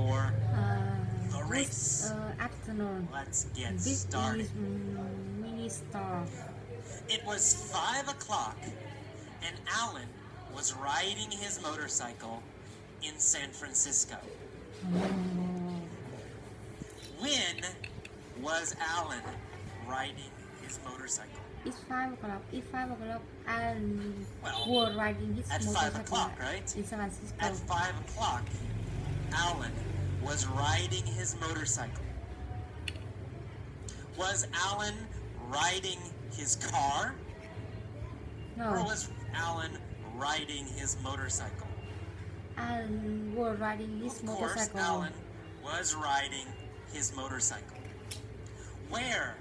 for the This race. afternoon, Let's get this started. is mini star. It was 5 o'clock, and Alan was riding his motorcycle in San Francisco. When was Alan riding his motorcycle? It's 5 o'clock. It's 5 o'clock. And Well, was riding his at 5 motorcycle o'clock, right? in San Francisco. At 5 o'clock, Alan was riding his motorcycle. Was Alan riding his car? Or No, was Alan riding his motorcycle? Alan was riding his Of course, motorcycle. Alan was riding his motorcycle. Where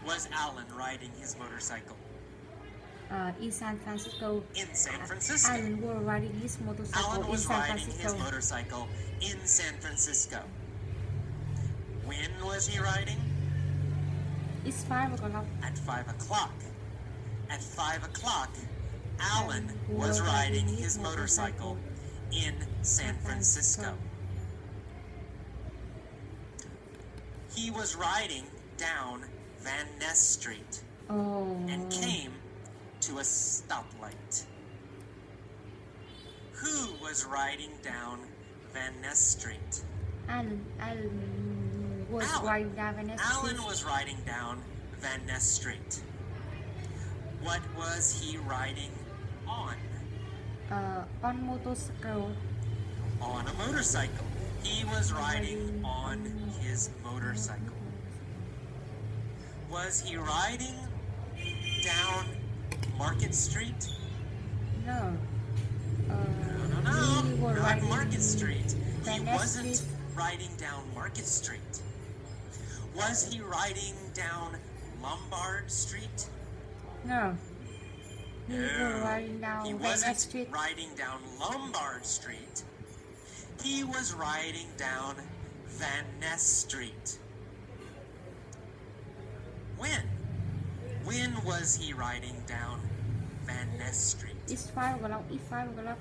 was Alan riding his motorcycle? In San Francisco. In San Francisco. Alan was riding his motorcycle Alan in was San riding his Francisco. motorcycle in San Francisco. When was he riding? It's 5 o'clock. At 5 o'clock. At 5 o'clock, Alan was riding his motorcycle in San Francisco. He was riding down Van Ness Street Oh. and came to a stoplight. Who was riding down Van Ness Street? Alan was Alan. riding down Van Ness Alan Street. was riding down Van Ness Street. What was he riding on? On motorcycle. On a motorcycle. He was riding on his motorcycle. Was he riding down Market Street? No. No, He was not riding Market Street. He Van Ness wasn't Street. riding down Market Street. Was he riding down Lombard Street? No. He was No, riding down he Van Ness wasn't Street. riding down Lombard Street. He was riding down Van Ness Street. When? When was he riding down Van Ness Street? It's 5 o'clock. It's 5 o'clock.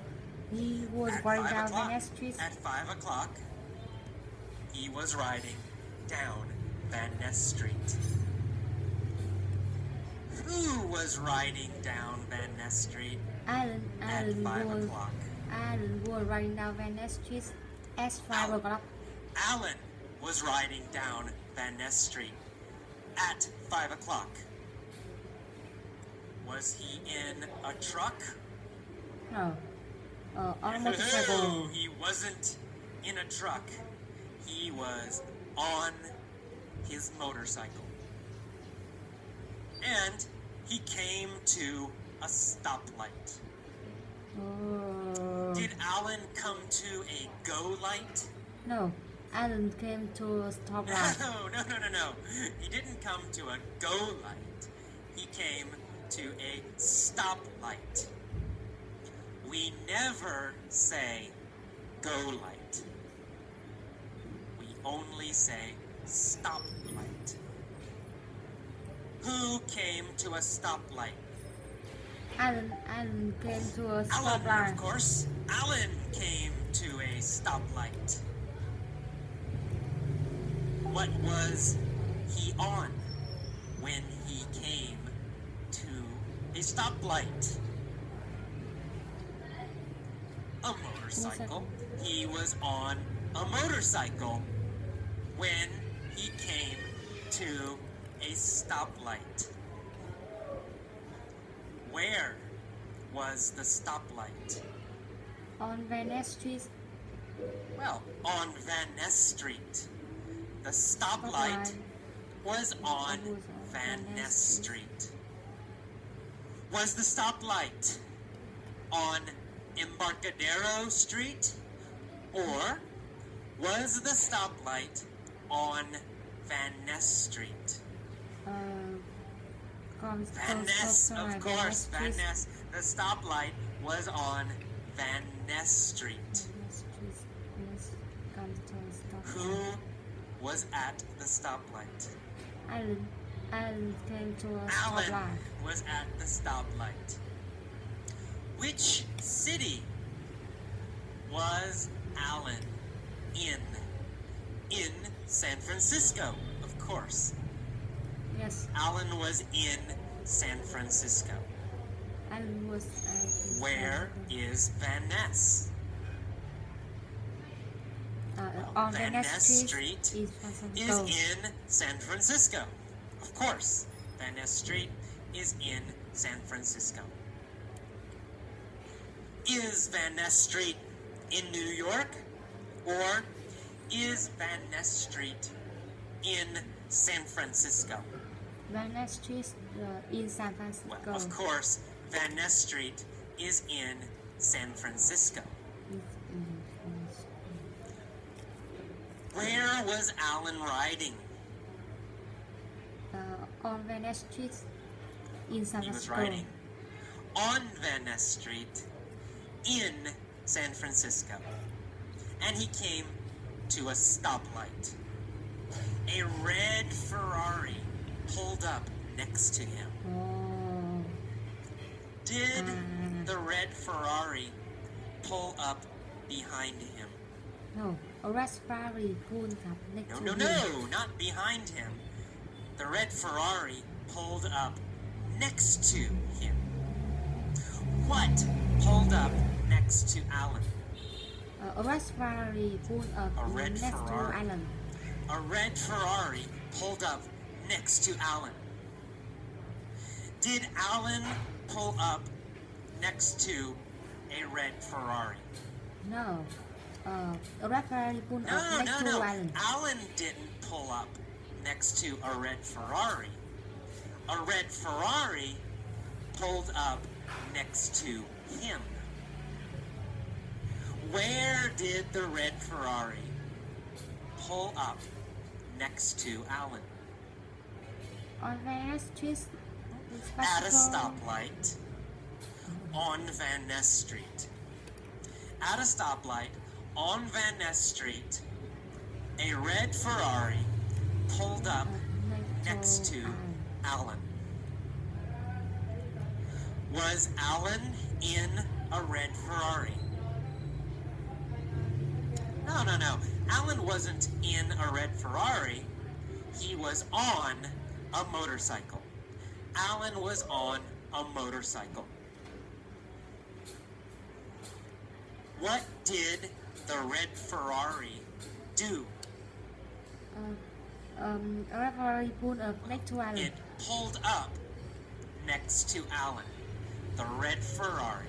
He was At riding 5 down o'clock. Van Ness Street. At 5 o'clock, he was riding down Van Ness Street. Who was riding down Van Ness Street Alan at 5 was o'clock? Alan was riding down Van Ness Street at 5 Alan. o'clock. Alan was riding down Van Ness Street at 5 o'clock. Was he in a truck? No. On a No, motorcycle. he wasn't in a truck. He was on his motorcycle. And he came to a stoplight. Oh. Did Alan come to a go light? No. Alan came to a stoplight. No. He didn't come to a go light. He came to a stoplight. We never say go light. We only say stoplight. Who came to a stoplight? Alan came to a Alan, stoplight. of course. Alan came to a stoplight. What was he on when he came to a stoplight? A motorcycle. He was on a motorcycle when he came to a stoplight. Where was the stoplight? On Van Ness Street. Well, on Van Ness Street. The stoplight was on Van Ness Street. Was the stoplight on Embarcadero Street? Or was the stoplight on Van Ness Street? Van Ness, of course, Van Ness. The stoplight was on Van Ness Street. Who was at the stoplight? Alan came to a Alan stoplight. was at the stoplight. Which city was Alan in? San Francisco, of course. Yes. Alan was in San Francisco. Alan was. Where is Van Ness? On Van Van Ness Ness Street Street is is in San Francisco. Of course, Van Ness Street is in San Francisco. Is Van Ness Street in New York? Or is Van Ness Street in San Francisco? Van Ness Street in San Well, Francisco. of course, Van Ness Street is in San Francisco. Where was Alan riding? On Van Ness Street in San He was Francisco. riding on Van Ness Street in San Francisco. And he came to a stoplight. A red Ferrari pulled up next to him. Oh. Did the red Ferrari pull up behind him? No. A red Ferrari pulled up next No, to no, him. no, not behind him. The red Ferrari pulled up next to him. What pulled up next to Alan? A red Ferrari pulled up A red next Ferrari. to Alan. A red Ferrari pulled up next to Alan. Did Alan pull up next to a red Ferrari? No. A red Ferrari pulled up No, next no, to no. Alan. Alan didn't pull up next to a red Ferrari. A red Ferrari pulled up next to him. Where did the red Ferrari pull up next to Alan? On Van Ness Street. At a stoplight on Van Ness Street. At a stoplight on Van Ness Street, a red Ferrari pulled up next to Alan. Was Alan in a red Ferrari? No, no, no. Alan wasn't in a red Ferrari. He was on a motorcycle. Alan was on a motorcycle. What did the red Ferrari do? A red Ferrari pulled up next to Alan. It pulled up next to Alan. The red Ferrari